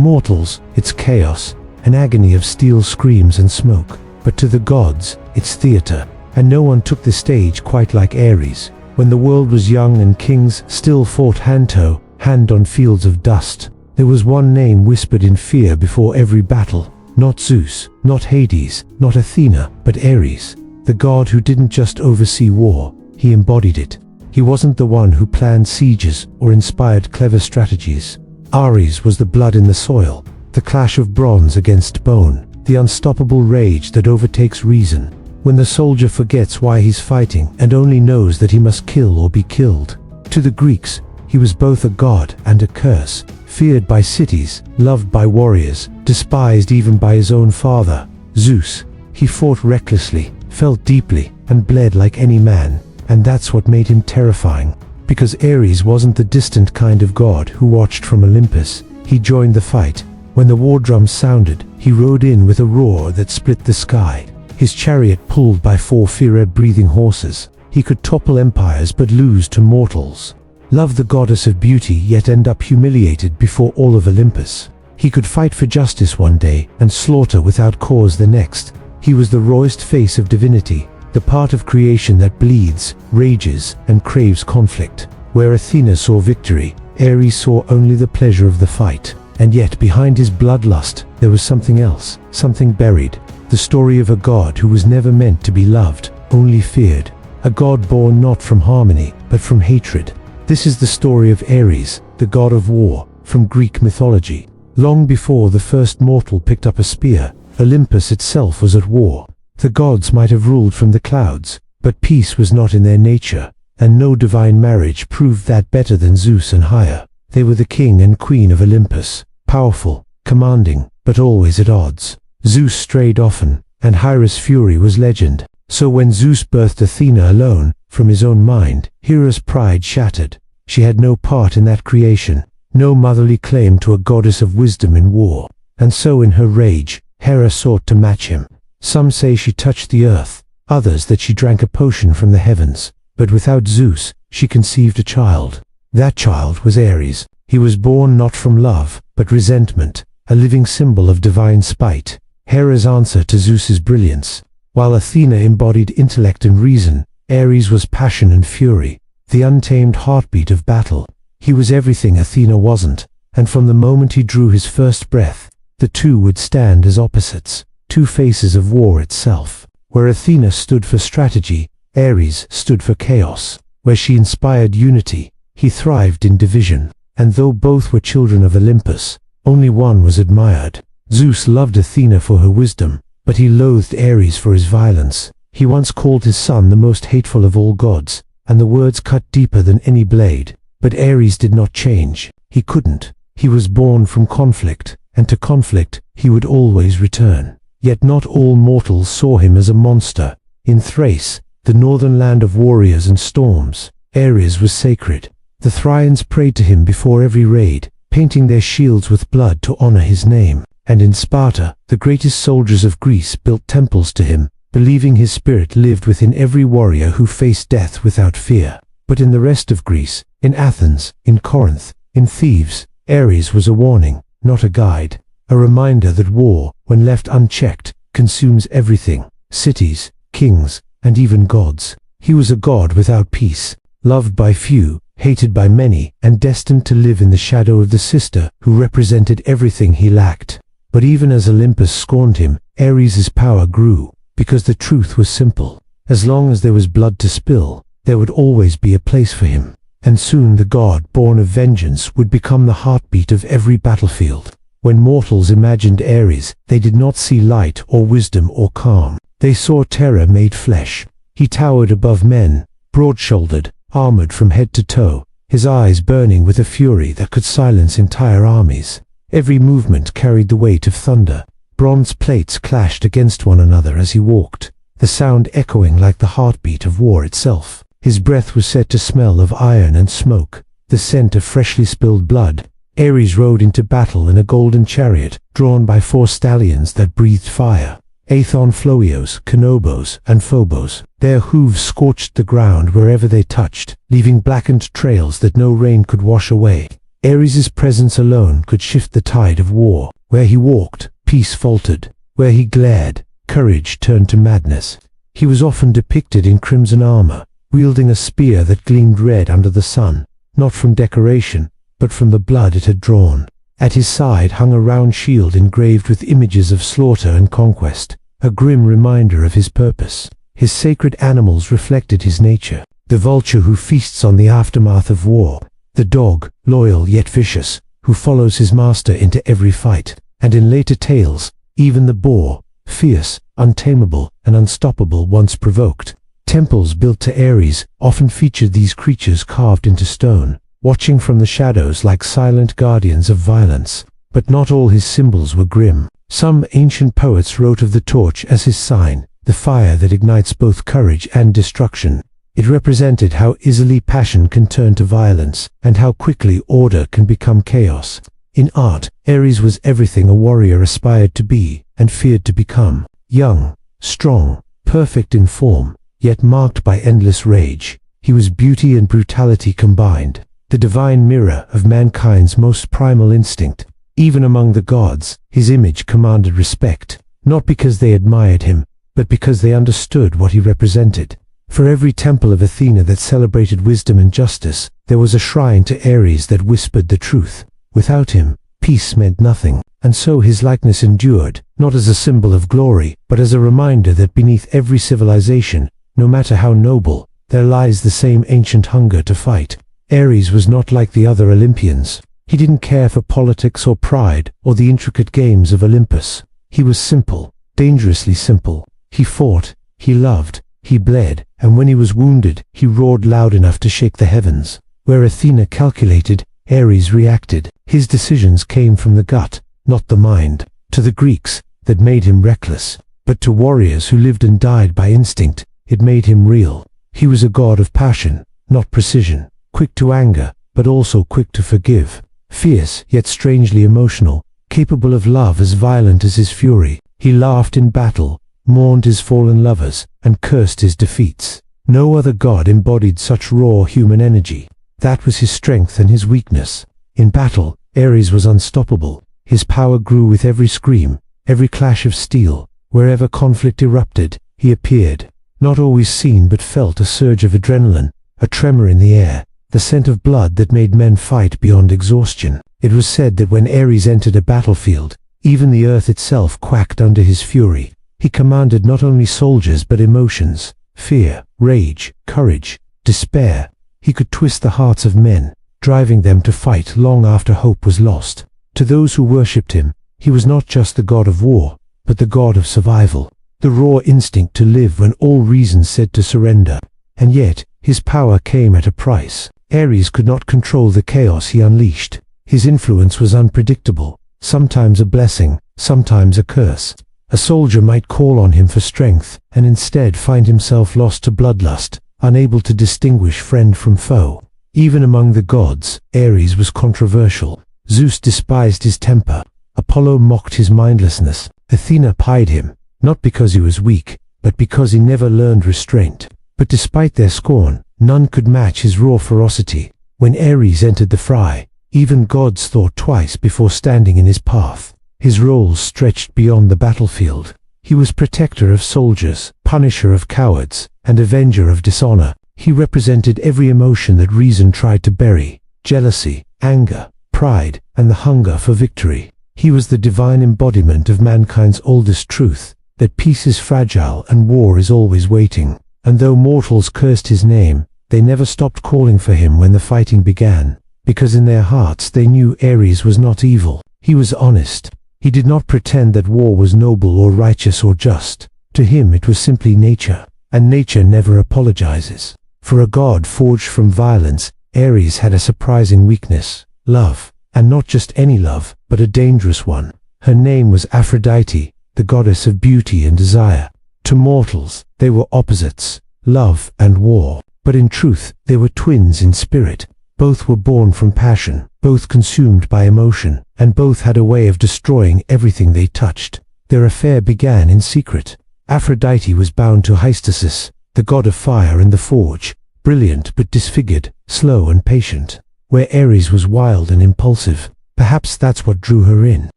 mortals, it's chaos, an agony of steel screams and smoke. But to the gods, it's theater. And no one took the stage quite like Ares. When the world was young and kings still fought hand on fields of dust, there was one name whispered in fear before every battle. Not Zeus, not Hades, not Athena, but Ares. The god who didn't just oversee war, he embodied it. He wasn't the one who planned sieges or inspired clever strategies. Ares was the blood in the soil, the clash of bronze against bone, the unstoppable rage that overtakes reason. When the soldier forgets why he's fighting and only knows that he must kill or be killed. To the Greeks, he was both a god and a curse, feared by cities, loved by warriors, despised even by his own father. Zeus, he fought recklessly, felt deeply, and bled like any man, and that's what made him terrifying. Because Ares wasn't the distant kind of god who watched from Olympus, he joined the fight. When the war drums sounded, he rode in with a roar that split the sky. His chariot pulled by 4 fire-breathing horses. He could topple empires but lose to mortals. Love the goddess of beauty yet end up humiliated before all of Olympus. He could fight for justice one day and slaughter without cause the next. He was the rawest face of divinity, the part of creation that bleeds, rages, and craves conflict. Where Athena saw victory, Ares saw only the pleasure of the fight. And yet behind his bloodlust, there was something else, something buried. The story of a god who was never meant to be loved, only feared. A god born not from harmony, but from hatred. This is the story of Ares, the god of war, from Greek mythology. Long before the first mortal picked up a spear, Olympus itself was at war. The gods might have ruled from the clouds, but peace was not in their nature, and no divine marriage proved that better than Zeus and Hera. They were the king and queen of Olympus, powerful, commanding, but always at odds. Zeus strayed often, and Hera's fury was legend. So when Zeus birthed Athena alone, from his own mind, Hera's pride shattered. She had no part in that creation, no motherly claim to a goddess of wisdom in war. And so in her rage, Hera sought to match him. Some say she touched the earth, others that she drank a potion from the heavens. But without Zeus, she conceived a child. That child was Ares. He was born not from love, but resentment, a living symbol of divine spite. Hera's answer to Zeus's brilliance. While Athena embodied intellect and reason, Ares was passion and fury, the untamed heartbeat of battle. He was everything Athena wasn't, and from the moment he drew his first breath, the two would stand as opposites, two faces of war itself. Where Athena stood for strategy, Ares stood for chaos. Where she inspired unity, he thrived in division. And though both were children of Olympus, only one was admired. Zeus loved Athena for her wisdom, but he loathed Ares for his violence. He once called his son the most hateful of all gods, and the words cut deeper than any blade. But Ares did not change. He couldn't. He was born from conflict, and to conflict he would always return. Yet not all mortals saw him as a monster. In Thrace, the northern land of warriors and storms, Ares was sacred. The Thrians prayed to him before every raid, painting their shields with blood to honor his name. And in Sparta, the greatest soldiers of Greece built temples to him, believing his spirit lived within every warrior who faced death without fear. But in the rest of Greece, in Athens, in Corinth, in Thebes, Ares was a warning, not a guide. A reminder that war, when left unchecked, consumes everything, cities, kings, and even gods. He was a god without peace, loved by few, hated by many, and destined to live in the shadow of the sister who represented everything he lacked. But even as Olympus scorned him, Ares' power grew, because the truth was simple. As long as there was blood to spill, there would always be a place for him. And soon the god born of vengeance would become the heartbeat of every battlefield. When mortals imagined Ares, they did not see light or wisdom or calm. They saw terror made flesh. He towered above men, broad-shouldered, armored from head to toe, his eyes burning with a fury that could silence entire armies. Every movement carried the weight of thunder. Bronze plates clashed against one another as he walked, the sound echoing like the heartbeat of war itself. His breath was said to smell of iron and smoke, the scent of freshly spilled blood. Ares rode into battle in a golden chariot, drawn by 4 stallions that breathed fire. Aethon, Phloios, Canobos, and Phobos. Their hooves scorched the ground wherever they touched, leaving blackened trails that no rain could wash away. Ares's presence alone could shift the tide of war. Where he walked, peace faltered. Where he glared, courage turned to madness. He was often depicted in crimson armor, wielding a spear that gleamed red under the sun, not from decoration, but from the blood it had drawn. At his side hung a round shield engraved with images of slaughter and conquest, a grim reminder of his purpose. His sacred animals reflected his nature, the vulture who feasts on the aftermath of war, the dog, loyal yet vicious, who follows his master into every fight, and in later tales, even the boar, fierce, untamable, and unstoppable once provoked. Temples built to Ares often featured these creatures carved into stone, watching from the shadows like silent guardians of violence. But not all his symbols were grim. Some ancient poets wrote of the torch as his sign, the fire that ignites both courage and destruction. It represented how easily passion can turn to violence, and how quickly order can become chaos. In art, Ares was everything a warrior aspired to be, and feared to become. Young, strong, perfect in form, yet marked by endless rage. He was beauty and brutality combined, the divine mirror of mankind's most primal instinct. Even among the gods, his image commanded respect, not because they admired him, but because they understood what he represented. For every temple of Athena that celebrated wisdom and justice, there was a shrine to Ares that whispered the truth. Without him, peace meant nothing, and so his likeness endured, not as a symbol of glory, but as a reminder that beneath every civilization, no matter how noble, there lies the same ancient hunger to fight. Ares was not like the other Olympians. He didn't care for politics or pride, or the intricate games of Olympus. He was simple, dangerously simple. He fought, he loved, he bled, and when he was wounded, he roared loud enough to shake the heavens. Where Athena calculated, Ares reacted. His decisions came from the gut, not the mind. To the Greeks, that made him reckless. But to warriors who lived and died by instinct, it made him real. He was a god of passion, not precision. Quick to anger, but also quick to forgive. Fierce, yet strangely emotional. Capable of love as violent as his fury. He laughed in battle, mourned his fallen lovers, and cursed his defeats. No other god embodied such raw human energy. That was his strength and his weakness. In battle, Ares was unstoppable. His power grew with every scream, every clash of steel. Wherever conflict erupted, he appeared. Not always seen but felt, a surge of adrenaline, a tremor in the air, the scent of blood that made men fight beyond exhaustion. It was said that when Ares entered a battlefield, even the earth itself quacked under his fury. He commanded not only soldiers but emotions, fear, rage, courage, despair. He could twist the hearts of men, driving them to fight long after hope was lost. To those who worshipped him, he was not just the god of war, but the god of survival, the raw instinct to live when all reason said to surrender. And yet, his power came at a price. Ares could not control the chaos he unleashed. His influence was unpredictable, sometimes a blessing, sometimes a curse. A soldier might call on him for strength, and instead find himself lost to bloodlust, unable to distinguish friend from foe. Even among the gods, Ares was controversial. Zeus despised his temper. Apollo mocked his mindlessness. Athena pied him, not because he was weak, but because he never learned restraint. But despite their scorn, none could match his raw ferocity. When Ares entered the fray, even gods thought twice before standing in his path. His roles stretched beyond the battlefield. He was protector of soldiers, punisher of cowards, and avenger of dishonor. He represented every emotion that reason tried to bury: jealousy, anger, pride, and the hunger for victory. He was the divine embodiment of mankind's oldest truth, that peace is fragile and war is always waiting. And though mortals cursed his name, they never stopped calling for him when the fighting began, because in their hearts they knew Ares was not evil. He was honest. He did not pretend that war was noble or righteous or just. To him it was simply nature, and nature never apologizes. For a god forged from violence, Ares had a surprising weakness: love. And not just any love, but a dangerous one. Her name was Aphrodite, the goddess of beauty and desire. To mortals, they were opposites, love and war. But in truth, they were twins in spirit. Both were born from passion, both consumed by emotion, and both had a way of destroying everything they touched. Their affair began in secret. Aphrodite was bound to Hephaestus, the god of fire and the forge, brilliant but disfigured, slow and patient. where Ares was wild and impulsive. Perhaps that's what drew her in.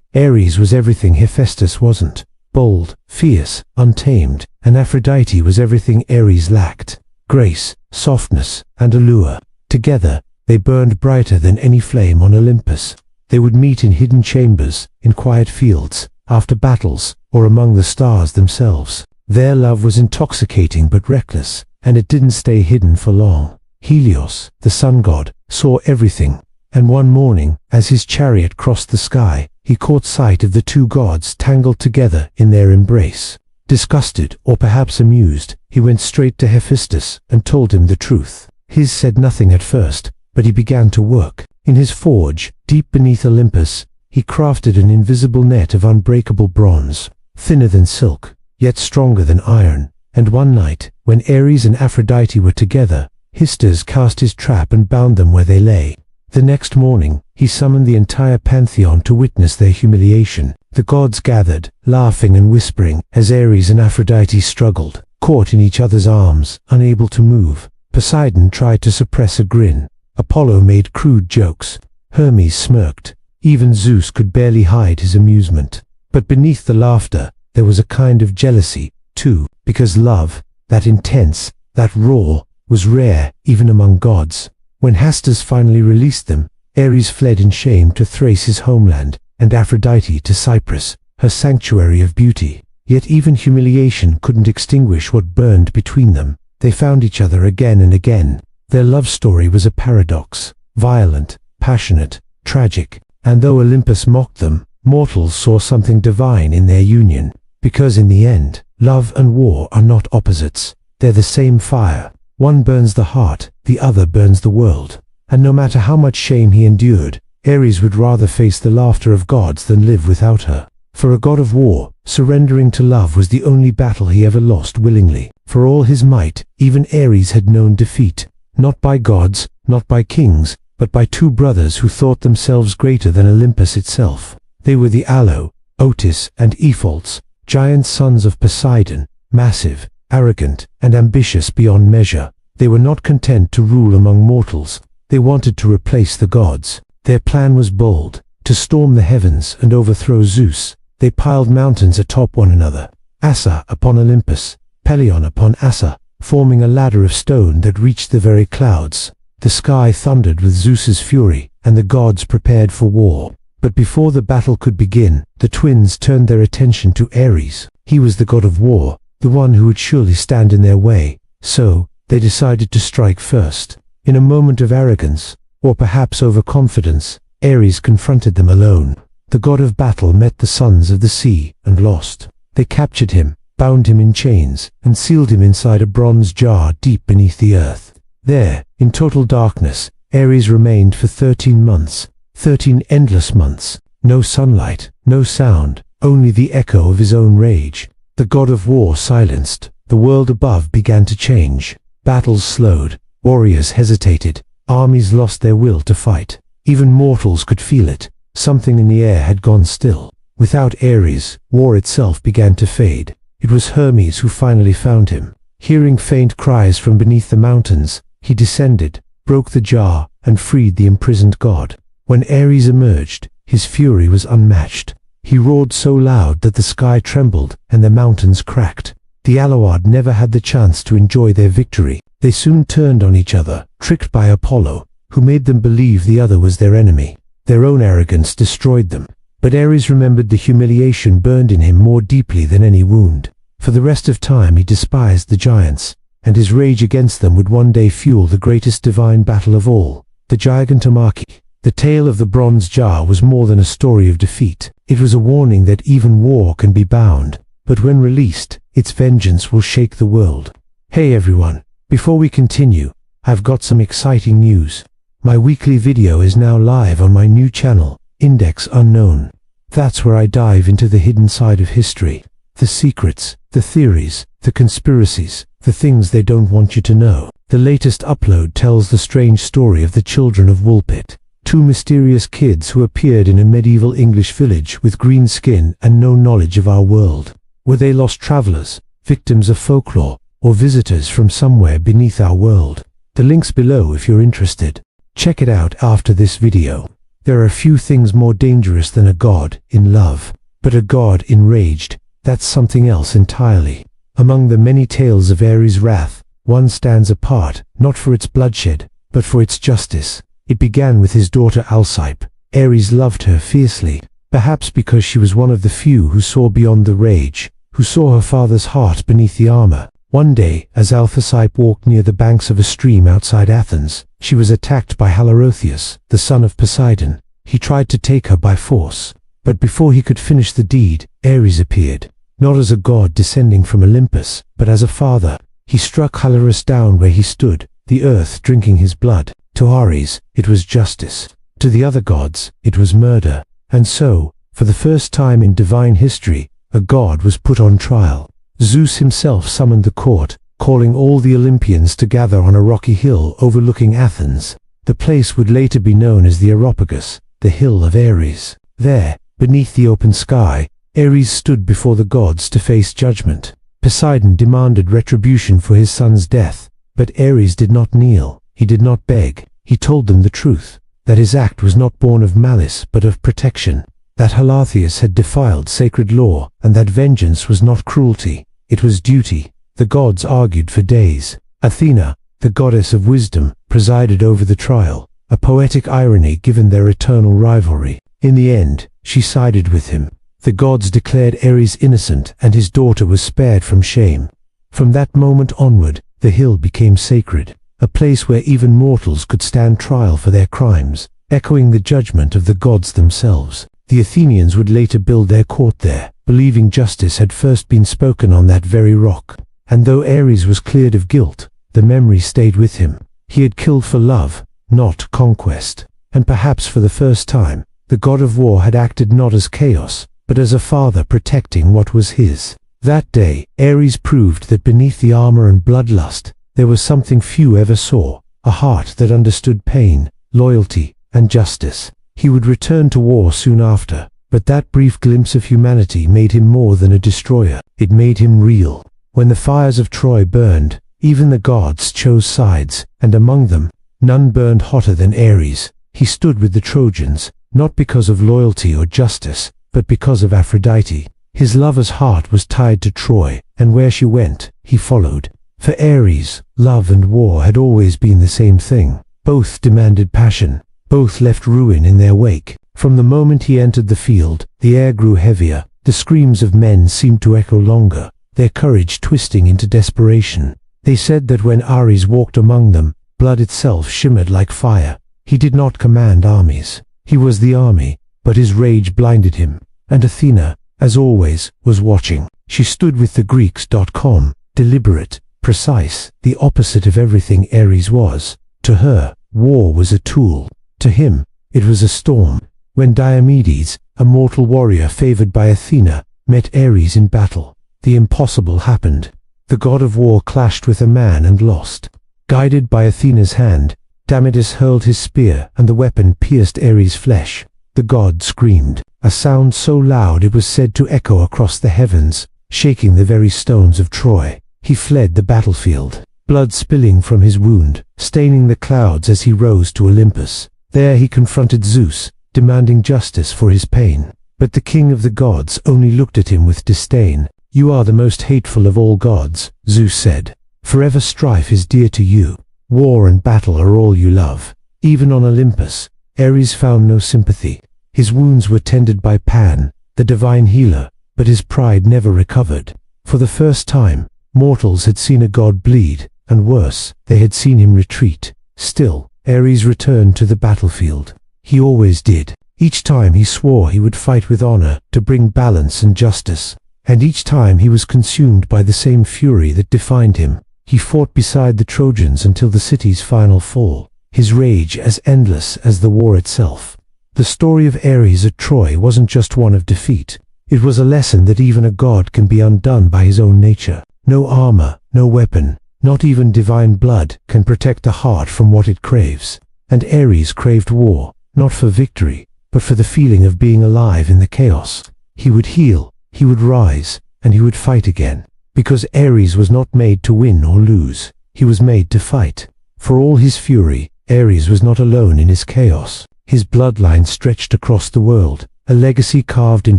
Ares was everything Hephaestus wasn't. Bold, fierce, untamed, and Aphrodite was everything Ares lacked. Grace, softness, and allure. Together, they burned brighter than any flame on Olympus. They would meet in hidden chambers, in quiet fields, after battles, or among the stars themselves. Their love was intoxicating but reckless, and it didn't stay hidden for long. Helios, the sun god, saw everything, and one morning, as his chariot crossed the sky, he caught sight of the two gods tangled together in their embrace. Disgusted, or perhaps amused, he went straight to Hephaestus and told him the truth. His said nothing at first, but he began to work. In his forge, deep beneath Olympus, he crafted an invisible net of unbreakable bronze, thinner than silk, yet stronger than iron. And one night, when Ares and Aphrodite were together, Hestus cast his trap and bound them where they lay. The next morning, he summoned the entire pantheon to witness their humiliation. The gods gathered, laughing and whispering, as Ares and Aphrodite struggled, caught in each other's arms, unable to move. Poseidon tried to suppress a grin. Apollo made crude jokes. Hermes smirked. Even Zeus could barely hide his amusement. But beneath the laughter, there was a kind of jealousy, too, because love, that intense, that raw, was rare even among gods. When Hestus finally released them, Ares fled in shame to Thrace, his homeland, and Aphrodite to Cyprus, her sanctuary of beauty. Yet even humiliation couldn't extinguish what burned between them. They found each other again and again. Their love story was a paradox, violent, passionate, tragic, and though Olympus mocked them, mortals saw something divine in their union, because in the end, love and war are not opposites. They're the same fire. One burns the heart, the other burns the world. And no matter how much shame he endured, Ares would rather face the laughter of gods than live without her. For a god of war, surrendering to love was the only battle he ever lost willingly. For all his might, even Ares had known defeat. Not by gods, not by kings, but by two brothers who thought themselves greater than Olympus itself. They were the Aloe, Otis, and Epholts, giant sons of Poseidon, massive, arrogant, and ambitious beyond measure. They were not content to rule among mortals. They wanted to replace the gods. Their plan was bold, to storm the heavens and overthrow Zeus. They piled mountains atop one another, Assa upon Olympus, Pelion upon Assa, forming a ladder of stone that reached the very clouds. The sky thundered with Zeus's fury, and the gods prepared for war. But before the battle could begin, the twins turned their attention to Ares. He was the god of war, the one who would surely stand in their way. So, they decided to strike first. In a moment of arrogance, or perhaps overconfidence, Ares confronted them alone. The god of battle met the sons of the sea and lost. They captured him, bound him in chains, and sealed him inside a bronze jar deep beneath the earth. There, in total darkness, Ares remained for 13 months. 13 endless months. No sunlight, no sound, only the echo of his own rage. The god of war silenced. The world above began to change. Battles slowed. Warriors hesitated. Armies lost their will to fight. Even mortals could feel it. Something in the air had gone still. Without Ares, war itself began to fade. It was Hermes who finally found him. Hearing faint cries from beneath the mountains, he descended, broke the jar, and freed the imprisoned god. When Ares emerged, his fury was unmatched. He roared so loud that the sky trembled and the mountains cracked. The Aload never had the chance to enjoy their victory. They soon turned on each other, tricked by Apollo, who made them believe the other was their enemy. Their own arrogance destroyed them. But Ares remembered the humiliation burned in him more deeply than any wound. For the rest of time he despised the giants, and his rage against them would one day fuel the greatest divine battle of all, the Gigantomachy. The tale of the bronze jar was more than a story of defeat. It was a warning that even war can be bound, but when released, its vengeance will shake the world. Hey everyone, before we continue, I've got some exciting news. My weekly video is now live on my new channel, Index Unknown. That's where I dive into the hidden side of history, the secrets, the theories, the conspiracies, the things they don't want you to know. The latest upload tells the strange story of the children of Woolpit. Two mysterious kids who appeared in a medieval English village with green skin and no knowledge of our world. Were they lost travelers, victims of folklore, or visitors from somewhere beneath our world? The link's below if you're interested. Check it out after this video. There are few things more dangerous than a god in love, but a god enraged, that's something else entirely. Among the many tales of Ares' wrath, one stands apart, not for its bloodshed, but for its justice. It began with his daughter Alcype. Ares loved her fiercely, perhaps because she was one of the few who saw beyond the rage, who saw her father's heart beneath the armor. One day, as Alcype walked near the banks of a stream outside Athens, she was attacked by Halorotheus, the son of Poseidon. He tried to take her by force, but before he could finish the deed, Ares appeared, not as a god descending from Olympus, but as a father. He struck Halorus down where he stood, the earth drinking his blood. To Ares, it was justice. To the other gods, it was murder. And so, for the first time in divine history, a god was put on trial. Zeus himself summoned the court, calling all the Olympians to gather on a rocky hill overlooking Athens. The place would later be known as the Areopagus, the Hill of Ares. There, beneath the open sky, Ares stood before the gods to face judgment. Poseidon demanded retribution for his son's death, but Ares did not kneel, he did not beg. He told them the truth, that his act was not born of malice but of protection, that Halortheus had defiled sacred law, and that vengeance was not cruelty, it was duty. The gods argued for days. Athena, the goddess of wisdom, presided over the trial, a poetic irony given their eternal rivalry. In the end, she sided with him. The gods declared Ares innocent, and his daughter was spared from shame. From that moment onward, the hill became sacred, a place where even mortals could stand trial for their crimes, echoing the judgment of the gods themselves. The Athenians would later build their court there, believing justice had first been spoken on that very rock. And though Ares was cleared of guilt, the memory stayed with him. He had killed for love, not conquest. And perhaps for the first time, the god of war had acted not as chaos, but as a father protecting what was his. That day, Ares proved that beneath the armor and bloodlust, there was something few ever saw, a heart that understood pain, loyalty, and justice. He would return to war soon after, but that brief glimpse of humanity made him more than a destroyer. It made him real. When the fires of Troy burned, even the gods chose sides, and among them, none burned hotter than Ares. He stood with the Trojans, not because of loyalty or justice, but because of Aphrodite. His lover's heart was tied to Troy, and where she went, he followed. For Ares, love and war had always been the same thing. Both demanded passion. Both left ruin in their wake. From the moment he entered the field, the air grew heavier. The screams of men seemed to echo longer, their courage twisting into desperation. They said that when Ares walked among them, blood itself shimmered like fire. He did not command armies. He was the army, but his rage blinded him. And Athena, as always, was watching. She stood with the Greeks.com, deliberate, precise, the opposite of everything Ares was. To her, war was a tool. To him, it was a storm. When Diomedes, a mortal warrior favored by Athena, met Ares in battle, the impossible happened. The god of war clashed with a man and lost. Guided by Athena's hand, Diomedes hurled his spear, and the weapon pierced Ares' flesh. The god screamed, a sound so loud it was said to echo across the heavens, shaking the very stones of Troy. He fled the battlefield, blood spilling from his wound, staining the clouds as he rose to Olympus. There he confronted Zeus, demanding justice for his pain. But the king of the gods only looked at him with disdain. "You are the most hateful of all gods," Zeus said. "Forever strife is dear to you. War and battle are all you love." Even on Olympus, Ares found no sympathy. His wounds were tended by Pan, the divine healer, but his pride never recovered. For the first time, mortals had seen a god bleed, and worse, they had seen him retreat. Still, Ares returned to the battlefield. He always did. Each time he swore he would fight with honor to bring balance and justice. And each time he was consumed by the same fury that defined him. He fought beside the Trojans until the city's final fall, his rage as endless as the war itself. The story of Ares at Troy wasn't just one of defeat. It was a lesson that even a god can be undone by his own nature. No armor, no weapon, not even divine blood can protect the heart from what it craves. And Ares craved war, not for victory, but for the feeling of being alive in the chaos. He would heal, he would rise, and he would fight again. Because Ares was not made to win or lose. He was made to fight. For all his fury, Ares was not alone in his chaos. His bloodline stretched across the world, a legacy carved in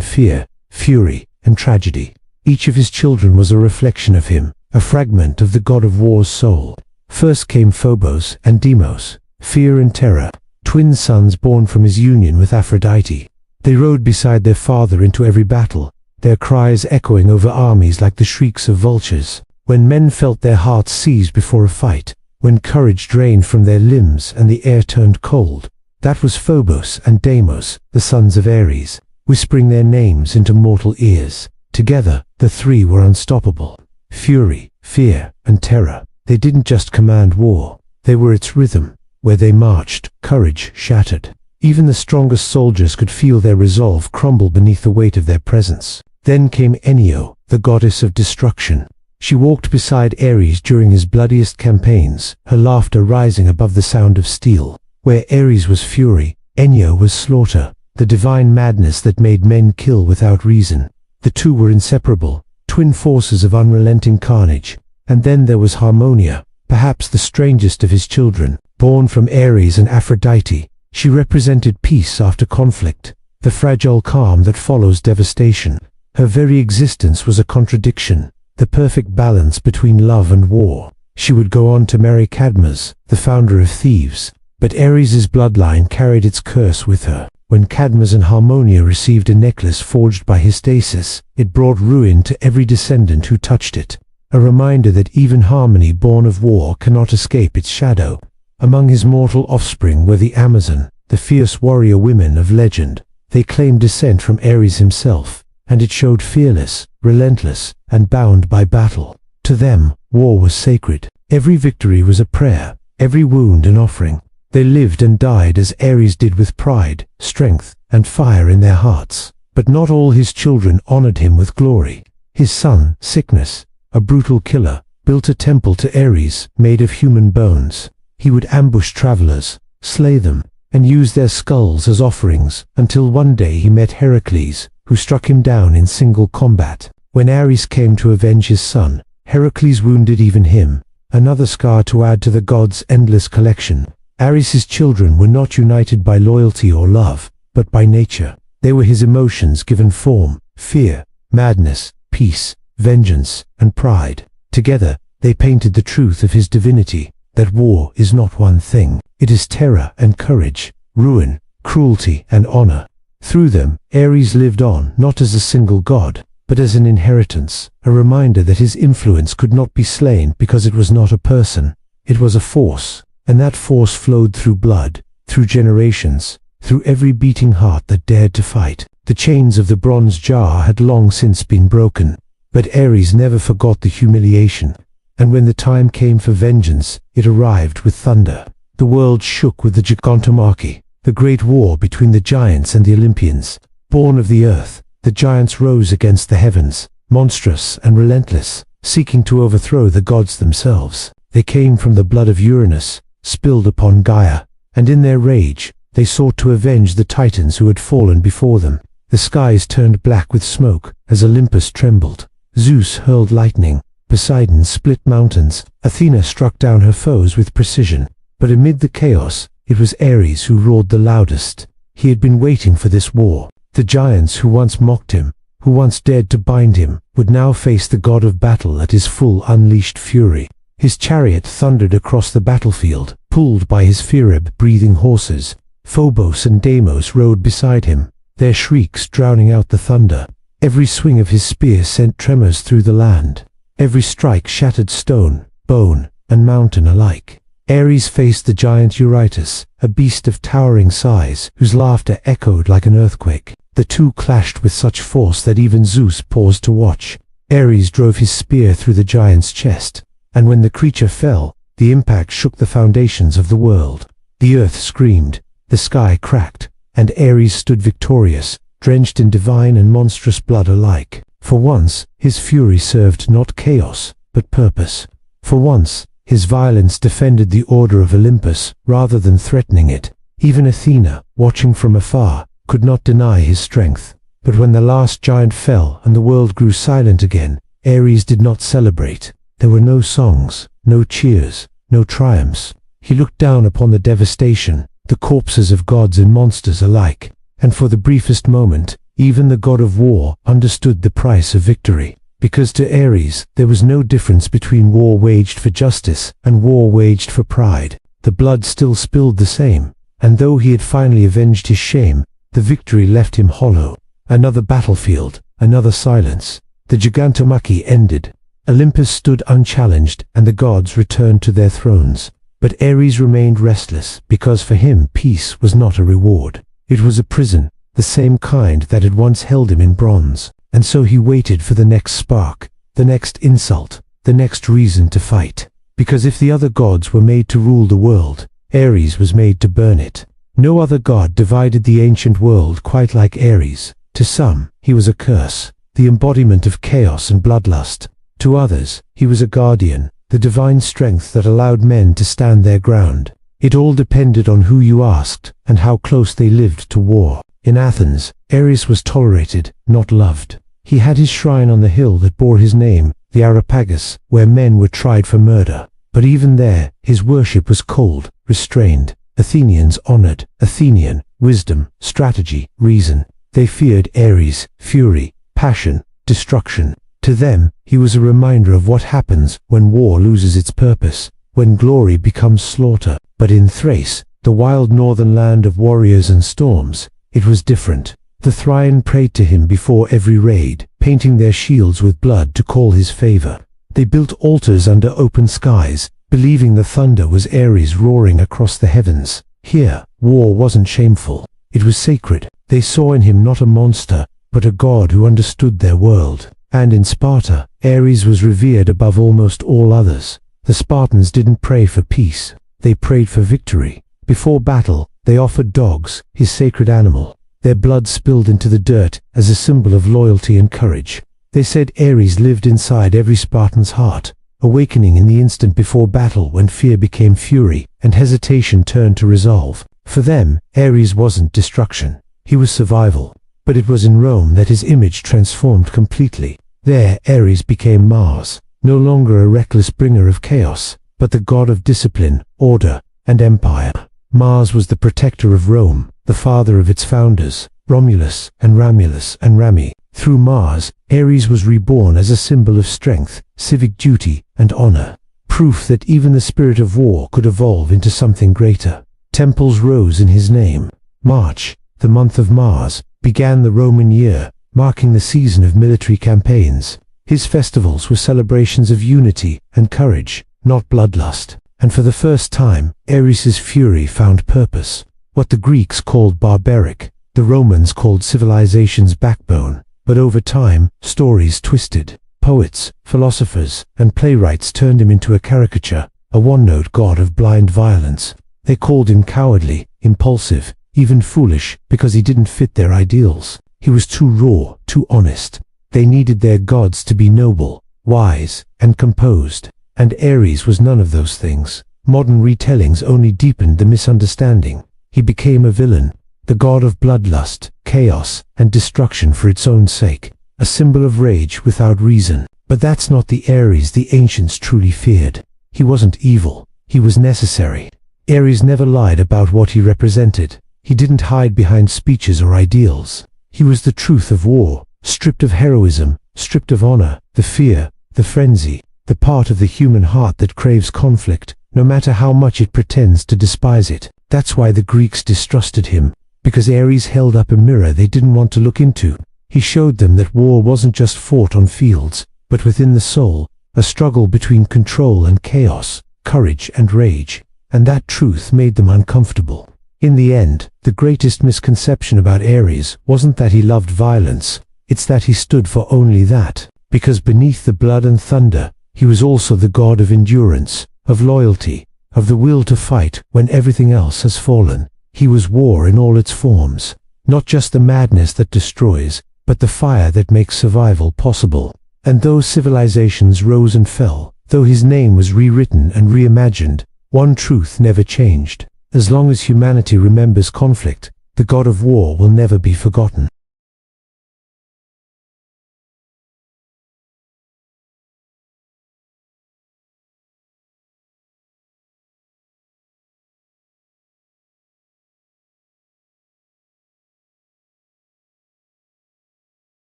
fear, fury, and tragedy. Each of his children was a reflection of him, a fragment of the god of war's soul. First came Phobos and Deimos, fear and terror, twin sons born from his union with Aphrodite. They rode beside their father into every battle, their cries echoing over armies like the shrieks of vultures. When men felt their hearts seize before a fight, when courage drained from their limbs and the air turned cold, that was Phobos and Deimos, the sons of Ares, whispering their names into mortal ears. Together, the three were unstoppable. Fury, fear, and terror. They didn't just command war, they were its rhythm. Where they marched, courage shattered. Even the strongest soldiers could feel their resolve crumble beneath the weight of their presence. Then came Enyo, the goddess of destruction. She walked beside Ares during his bloodiest campaigns, her laughter rising above the sound of steel. Where Ares was fury, Enyo was slaughter, the divine madness that made men kill without reason. The two were inseparable, twin forces of unrelenting carnage. And then there was Harmonia, perhaps the strangest of his children, born from Ares and Aphrodite. She represented peace after conflict, the fragile calm that follows devastation. Her very existence was a contradiction, the perfect balance between love and war. She would go on to marry Cadmus, the founder of Thebes, but Ares's bloodline carried its curse with her. When Cadmus and Harmonia received a necklace forged by Hystasis, it brought ruin to every descendant who touched it, a reminder that even harmony born of war cannot escape its shadow. Among his mortal offspring were the Amazon, the fierce warrior women of legend. They claimed descent from Ares himself, and it showed fearless, relentless, and bound by battle. To them, war was sacred. Every victory was a prayer, every wound an offering. They lived and died as Ares did, with pride, strength, and fire in their hearts. But not all his children honored him with glory. His son, Cycnus, a brutal killer, built a temple to Ares made of human bones. He would ambush travelers, slay them, and use their skulls as offerings, until one day he met Heracles, who struck him down in single combat. When Ares came to avenge his son, Heracles wounded even him, another scar to add to the gods' endless collection. Ares's children were not united by loyalty or love, but by nature. They were his emotions given form: fear, madness, peace, vengeance, and pride. Together, they painted the truth of his divinity, that war is not one thing. It is terror and courage, ruin, cruelty and honor. Through them, Ares lived on not as a single god, but as an inheritance, a reminder that his influence could not be slain because it was not a person. It was a force, and that force flowed through blood, through generations, through every beating heart that dared to fight. The chains of the bronze jar had long since been broken, but Ares never forgot the humiliation. And when the time came for vengeance, it arrived with thunder. The world shook with the Gigantomachy, the great war between the giants and the Olympians. Born of the earth, the giants rose against the heavens, monstrous and relentless, seeking to overthrow the gods themselves. They came from the blood of Uranus, spilled upon Gaia, and in their rage, they sought to avenge the titans who had fallen before them. The skies turned black with smoke as Olympus trembled. Zeus hurled lightning, Poseidon split mountains, Athena struck down her foes with precision. But amid the chaos, it was Ares who roared the loudest. He had been waiting for this war. The giants who once mocked him, who once dared to bind him, would now face the god of battle at his full unleashed fury. His chariot thundered across the battlefield, pulled by his Phoenix-breathing horses. Phobos and Deimos rode beside him, their shrieks drowning out the thunder. Every swing of his spear sent tremors through the land. Every strike shattered stone, bone, and mountain alike. Ares faced the giant Eurytus, a beast of towering size, whose laughter echoed like an earthquake. The two clashed with such force that even Zeus paused to watch. Ares drove his spear through the giant's chest, and when the creature fell, the impact shook the foundations of the world. The earth screamed, the sky cracked, and Ares stood victorious, drenched in divine and monstrous blood alike. For once, his fury served not chaos, but purpose. For once, his violence defended the order of Olympus, rather than threatening it. Even Athena, watching from afar, could not deny his strength. But when the last giant fell and the world grew silent again, Ares did not celebrate. There were no songs, no cheers, no triumphs. He looked down upon the devastation, the corpses of gods and monsters alike, and for the briefest moment, even the god of war understood the price of victory. Because to Ares, there was no difference between war waged for justice and war waged for pride. The blood still spilled the same, and though he had finally avenged his shame, the victory left him hollow. Another battlefield, another silence. The Gigantomachy ended. Olympus stood unchallenged, and the gods returned to their thrones. But Ares remained restless, because for him peace was not a reward. It was a prison, the same kind that had once held him in bronze. And so he waited for the next spark, the next insult, the next reason to fight. Because if the other gods were made to rule the world, Ares was made to burn it. No other god divided the ancient world quite like Ares. To some, he was a curse, the embodiment of chaos and bloodlust. To others, he was a guardian, the divine strength that allowed men to stand their ground. It all depended on who you asked, and how close they lived to war. In Athens, Ares was tolerated, not loved. He had his shrine on the hill that bore his name, the Areopagus, where men were tried for murder. But even there, his worship was cold, restrained. Athenians honored Athenian wisdom, strategy, reason. They feared Ares, fury, passion, destruction. To them, he was a reminder of what happens when war loses its purpose, when glory becomes slaughter. But in Thrace, the wild northern land of warriors and storms, it was different. The Thracians prayed to him before every raid, painting their shields with blood to call his favor. They built altars under open skies, believing the thunder was Ares roaring across the heavens. Here, war wasn't shameful. It was sacred. They saw in him not a monster, but a god who understood their world. And in Sparta, Ares was revered above almost all others. The Spartans didn't pray for peace. They prayed for victory. Before battle, they offered dogs, his sacred animal. Their blood spilled into the dirt as a symbol of loyalty and courage. They said Ares lived inside every Spartan's heart, awakening in the instant before battle when fear became fury and hesitation turned to resolve. For them, Ares wasn't destruction. He was survival. But it was in Rome that his image transformed completely. There, Ares became Mars, no longer a reckless bringer of chaos, but the god of discipline, order, and empire. Mars was the protector of Rome, the father of its founders, Romulus and Romulus and Rami. Through Mars, Ares was reborn as a symbol of strength, civic duty, and honor. Proof that even the spirit of war could evolve into something greater. Temples rose in his name. March, the month of Mars, began the Roman year, marking the season of military campaigns. His festivals were celebrations of unity and courage, not bloodlust. And for the first time, Ares's fury found purpose. What the Greeks called barbaric, the Romans called civilization's backbone. But over time, stories twisted. Poets, philosophers, and playwrights turned him into a caricature, a one-note god of blind violence. They called him cowardly, impulsive, even foolish, because he didn't fit their ideals. He was too raw, too honest. They needed their gods to be noble, wise, and composed. And Ares was none of those things. Modern retellings only deepened the misunderstanding. He became a villain, the god of bloodlust, chaos, and destruction for its own sake, a symbol of rage without reason. But that's not the Ares the ancients truly feared. He wasn't evil, he was necessary. Ares never lied about what he represented. He didn't hide behind speeches or ideals. He was the truth of war, stripped of heroism, stripped of honor, the fear, the frenzy, the part of the human heart that craves conflict, no matter how much it pretends to despise it. That's why the Greeks distrusted him, because Ares held up a mirror they didn't want to look into. He showed them that war wasn't just fought on fields, but within the soul, a struggle between control and chaos, courage and rage, and that truth made them uncomfortable. In the end, the greatest misconception about Ares wasn't that he loved violence, it's that he stood for only that, because beneath the blood and thunder, he was also the god of endurance, of loyalty, of the will to fight when everything else has fallen. He was war in all its forms, not just the madness that destroys, but the fire that makes survival possible. And though civilizations rose and fell, though his name was rewritten and reimagined, one truth never changed. As long as humanity remembers conflict, the god of war will never be forgotten.